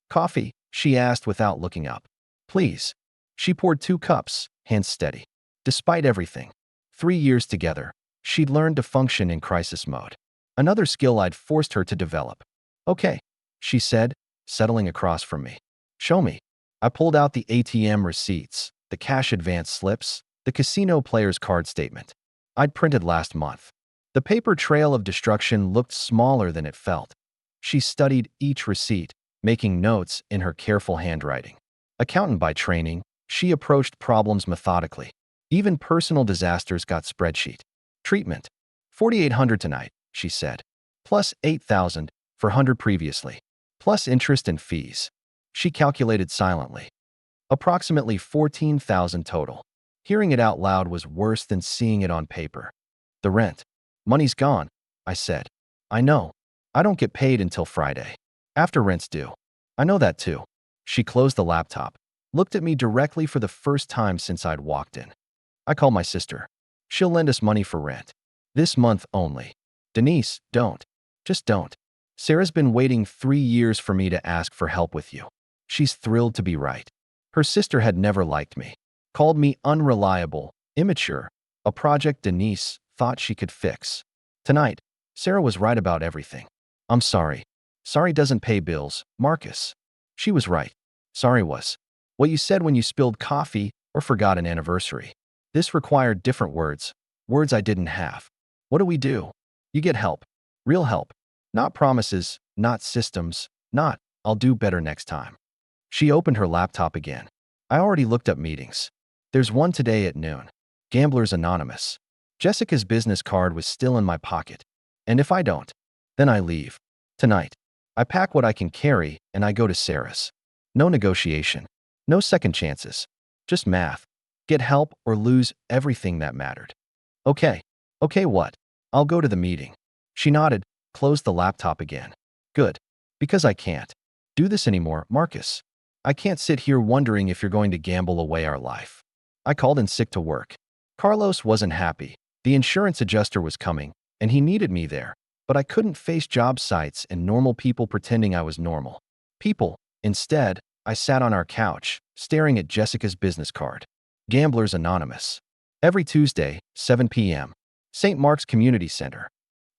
Coffee? She asked without looking up. Please. She poured 2 cups, hands steady. Despite everything, 3 years together, she'd learned to function in crisis mode. Another skill I'd forced her to develop. Okay, she said, settling across from me. Show me. I pulled out the ATM receipts, the cash advance slips, the casino player's card statement. I'd printed last month. The paper trail of destruction looked smaller than it felt. She studied each receipt, making notes in her careful handwriting. Accountant by training, she approached problems methodically. Even personal disasters got spreadsheet. Treatment. 4,800 tonight, she said. Plus 8,000 for 100 previously. Plus interest and fees. She calculated silently. Approximately 14,000 total. Hearing it out loud was worse than seeing it on paper. The rent. Money's gone, I said. I know. I don't get paid until Friday. After rent's due. I know that too. She closed the laptop, looked at me directly for the first time since I'd walked in. I called my sister. She'll lend us money for rent. This month only. Denise, don't. Just don't. Sarah's been waiting 3 years for me to ask for help with you. She's thrilled to be right. Her sister had never liked me. Called me unreliable, immature, a project Denise thought she could fix. Tonight, Sarah was right about everything. I'm sorry. Sorry doesn't pay bills, Marcus. She was right. Sorry was what you said when you spilled coffee or forgot an anniversary. This required different words, words I didn't have. What do we do? You get help. Real help. Not promises, not systems, not, I'll do better next time. She opened her laptop again. I already looked up meetings. There's one today at noon. Gamblers Anonymous. Jessica's business card was still in my pocket. And if I don't, then I leave. Tonight. I pack what I can carry and I go to Sarah's. No negotiation. No second chances. Just math. Get help or lose everything that mattered. Okay. Okay, what? I'll go to the meeting. She nodded, closed the laptop again. Good. Because I can't do this anymore, Marcus. I can't sit here wondering if you're going to gamble away our life. I called in sick to work. Carlos wasn't happy. The insurance adjuster was coming, and he needed me there. But I couldn't face job sites and normal people pretending I was normal. People, Instead, I sat on our couch, staring at Jessica's business card. Gamblers Anonymous. Every Tuesday, 7 p.m. St. Mark's Community Center.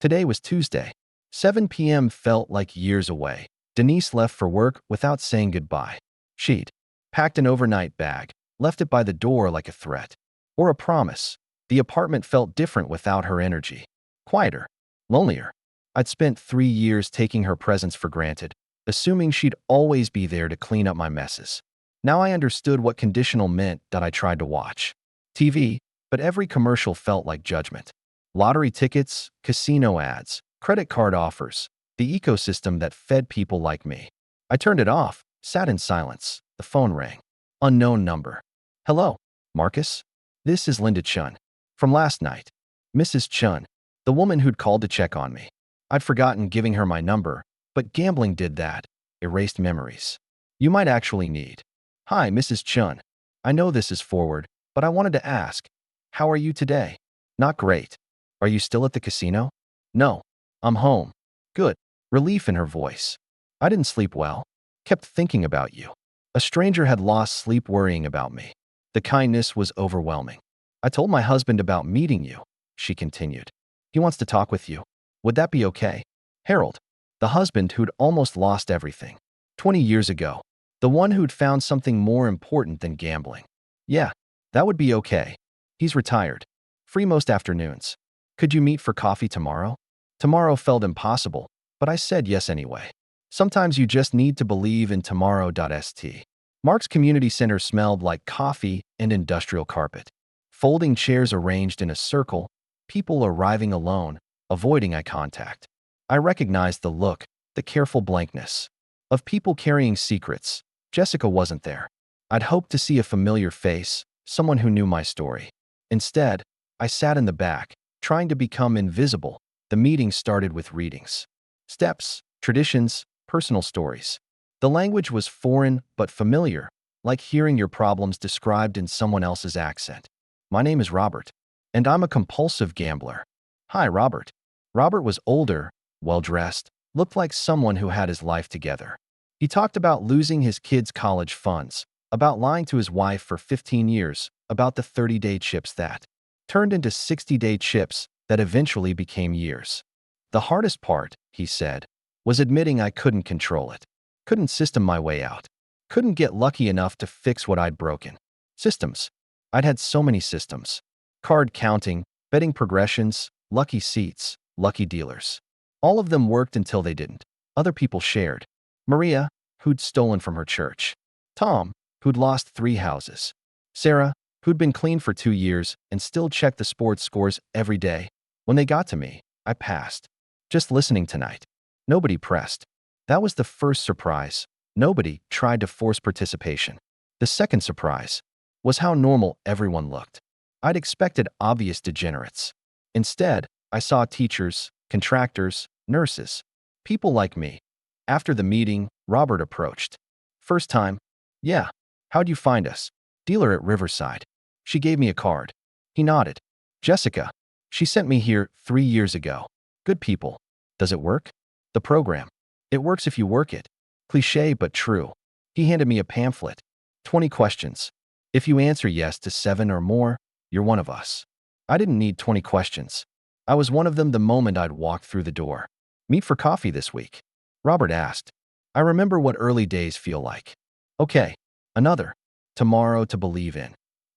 Today was Tuesday. 7 p.m. felt like years away. Denise left for work without saying goodbye. She'd packed an overnight bag, left it by the door like a threat. Or a promise. The apartment felt different without her energy. Quieter. Lonelier. I'd spent 3 years taking her presence for granted, assuming she'd always be there to clean up my messes. Now I understood what conditional meant that I tried to watch TV, but every commercial felt like judgment. Lottery tickets, casino ads, credit card offers, the ecosystem that fed people like me. I turned it off, sat in silence. The phone rang. Unknown number. Hello, Marcus? This is Linda Chun. From last night. Mrs. Chun, the woman who'd called to check on me. I'd forgotten giving her my number, but gambling did that. Erased memories. You might actually need. Hi, Mrs. Chun. I know this is forward, but I wanted to ask. How are you today? Not great. Are you still at the casino? No. I'm home. Good. Relief in her voice. I didn't sleep well. Kept thinking about you. A stranger had lost sleep worrying about me. The kindness was overwhelming. I told my husband about meeting you, she continued. He wants to talk with you. Would that be okay? Harold, the husband who'd almost lost everything. 20 years ago. The one who'd found something more important than gambling. Yeah, that would be okay. He's retired. Free most afternoons. Could you meet for coffee tomorrow? Tomorrow felt impossible, but I said yes anyway. Sometimes you just need to believe in tomorrow.st. Mark's Community Center smelled like coffee and industrial carpet. Folding chairs arranged in a circle, people arriving alone, avoiding eye contact. I recognized the look, the careful blankness. Of people carrying secrets. Jessica wasn't there. I'd hoped to see a familiar face, someone who knew my story. Instead, I sat in the back, trying to become invisible. The meeting started with readings. Steps, traditions, personal stories. The language was foreign but familiar, like hearing your problems described in someone else's accent. My name is Robert, and I'm a compulsive gambler. Hi, Robert. Robert was older, well-dressed, looked like someone who had his life together. He talked about losing his kids' college funds, about lying to his wife for 15 years, about the 30-day chips that turned into 60-day chips that eventually became years. The hardest part, he said, was admitting I couldn't control it. Couldn't system my way out. Couldn't get lucky enough to fix what I'd broken. Systems. I'd had so many systems. Card counting, betting progressions, lucky seats, lucky dealers. All of them worked until they didn't. Other people shared. Maria, who'd stolen from her church. Tom, who'd lost 3 houses. Sarah, who'd been clean for 2 years and still checked the sports scores every day. When they got to me, I passed. Just listening tonight. Nobody pressed. That was the first surprise. Nobody tried to force participation. The second surprise was how normal everyone looked. I'd expected obvious degenerates. Instead, I saw teachers, contractors, nurses, people like me. After the meeting, Robert approached. First time? Yeah. How'd you find us? Dealer at Riverside. She gave me a card. He nodded. Jessica. She sent me here 3 years ago. Good people. Does it work? The program. It works if you work it. Cliché but true. He handed me a pamphlet. 20 questions. If you answer yes to 7 or more, you're one of us. I didn't need 20 questions. I was one of them the moment I'd walked through the door. Meet for coffee this week. Robert asked. I remember what early days feel like. Okay. Another. Tomorrow to believe in.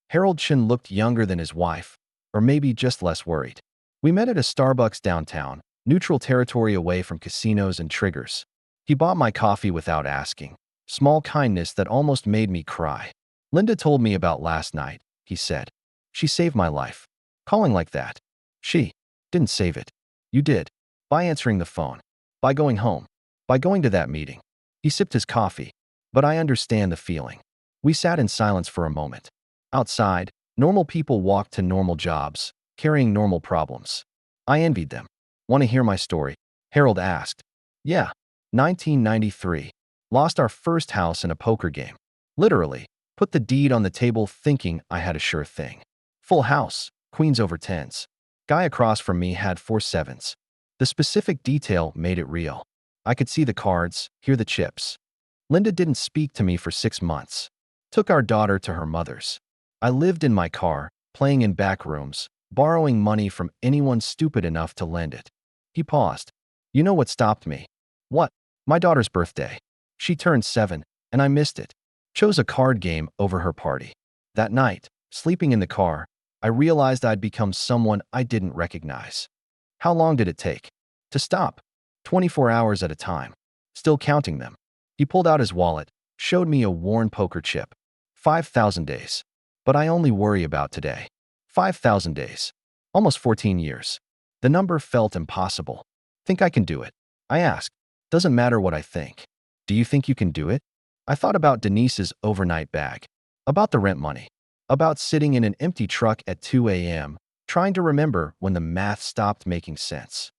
Harold Chin looked younger than his wife, or maybe just less worried. We met at a Starbucks downtown, neutral territory away from casinos and triggers. He bought my coffee without asking. Small kindness that almost made me cry. Linda told me about last night, he said. She saved my life. Calling like that. She didn't save it. You did. By answering the phone. By going home. By going to that meeting. He sipped his coffee. But I understand the feeling. We sat in silence for a moment. Outside, normal people walked to normal jobs, carrying normal problems. I envied them. Want to hear my story? Harold asked. Yeah. 1993. Lost our first house in a poker game. Literally. Put the deed on the table thinking I had a sure thing. Full house, queens over tens. Guy across from me had 4 sevens. The specific detail made it real. I could see the cards, hear the chips. Linda didn't speak to me for 6 months. Took our daughter to her mother's. I lived in my car, playing in back rooms, borrowing money from anyone stupid enough to lend it. He paused. You know what stopped me? What? My daughter's birthday. She turned 7, and I missed it. Chose a card game over her party. That night, sleeping in the car, I realized I'd become someone I didn't recognize. How long did it take? To stop. 24 hours at a time. Still counting them. He pulled out his wallet, showed me a worn poker chip. 5,000 days. But I only worry about today. 5,000 days. Almost 14 years. The number felt impossible. Think I can do it? I asked. Doesn't matter what I think. Do you think you can do it? I thought about Denise's overnight bag. About the rent money. About sitting in an empty truck at 2 a.m., trying to remember when the math stopped making sense.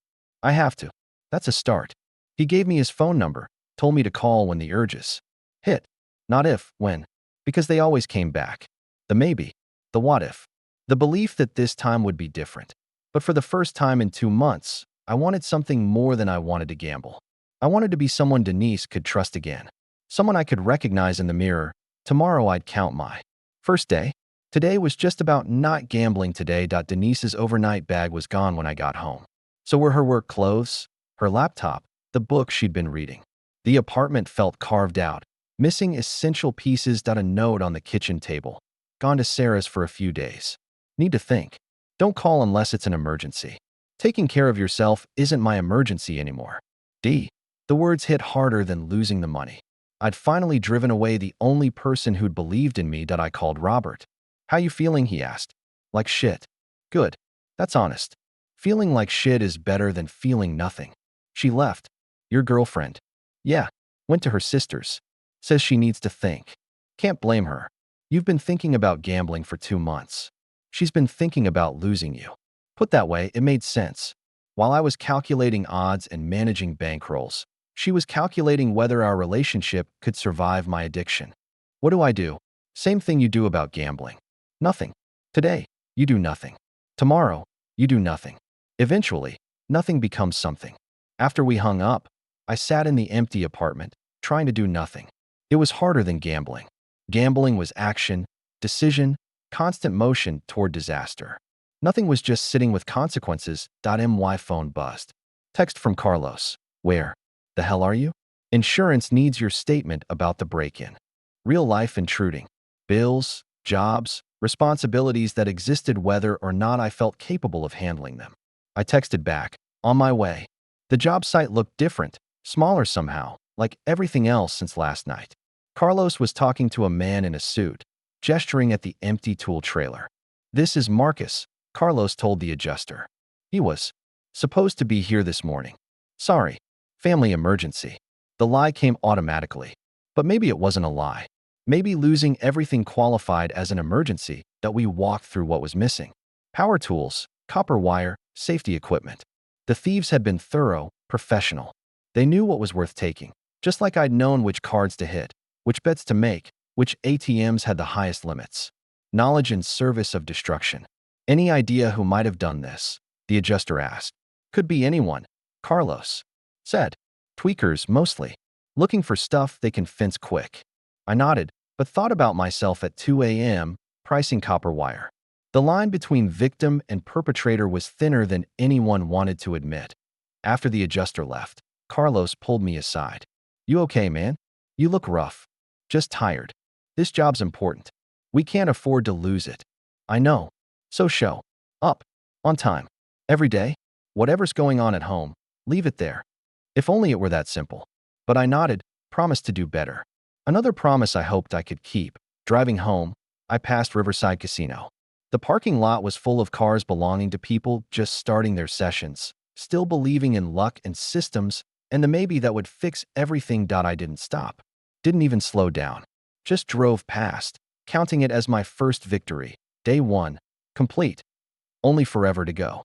I have to. That's a start. He gave me his phone number, told me to call when the urges hit. Not if, when. Because they always came back. The maybe. The what if. The belief that this time would be different. But for the first time in 2 months, I wanted something more than I wanted to gamble. I wanted to be someone Denise could trust again. Someone I could recognize in the mirror. Tomorrow I'd count my first day. Today was just about not gambling today. Denise's overnight bag was gone when I got home. So were her work clothes, her laptop, the book she'd been reading. The apartment felt carved out, missing essential pieces. A note on the kitchen table. Gone to Sarah's for a few days. Need to think. Don't call unless it's an emergency. Taking care of yourself isn't my emergency anymore. D. The words hit harder than losing the money. I'd finally driven away the only person who'd believed in me. I called Robert. How you feeling? He asked. Like shit. Good. That's honest. Feeling like shit is better than feeling nothing. She left. Your girlfriend? Yeah. Went to her sister's. Says she needs to think. Can't blame her. You've been thinking about gambling for 2 months. She's been thinking about losing you. Put that way, it made sense. While I was calculating odds and managing bankrolls, she was calculating whether our relationship could survive my addiction. What do I do? Same thing you do about gambling. Nothing. Today, you do nothing. Tomorrow, you do nothing. Eventually, nothing becomes something. After we hung up, I sat in the empty apartment, trying to do nothing. It was harder than gambling. Gambling was action, decision, constant motion toward disaster. Nothing was just sitting with consequences. My phone buzzed. Text from Carlos. Where the hell are you? Insurance needs your statement about the break-in. Real life intruding. Bills, jobs, responsibilities that existed whether or not I felt capable of handling them. I texted back. On my way. The job site looked different, smaller somehow, like everything else since last night. Carlos was talking to a man in a suit, gesturing at the empty tool trailer. This is Marcus, Carlos told the adjuster. He was supposed to be here this morning. Sorry. Family emergency. The lie came automatically. But maybe it wasn't a lie. Maybe losing everything qualified as an emergency. We walked through what was missing. Power tools, copper wire, safety equipment. The thieves had been thorough, professional. They knew what was worth taking, just like I'd known which cards to hit, which bets to make, which ATMs had the highest limits. Knowledge in service of destruction. Any idea who might have done this? The adjuster asked. Could be anyone, Carlos said. Tweakers, mostly. Looking for stuff they can fence quick. I nodded, but thought about myself at 2 a.m., pricing copper wire. The line between victim and perpetrator was thinner than anyone wanted to admit. After the adjuster left, Carlos pulled me aside. You okay, man? You look rough. Just tired. This job's important. We can't afford to lose it. I know. So show up. On time. Every day. Whatever's going on at home, leave it there. If only it were that simple. But I nodded, promised to do better. Another promise I hoped I could keep. Driving home, I passed Riverside Casino. The parking lot was full of cars belonging to people just starting their sessions, still believing in luck and systems, and the maybe that would fix everything. I didn't stop. Didn't even slow down. Just drove past, counting it as my first victory. Day 1. Complete. Only forever to go.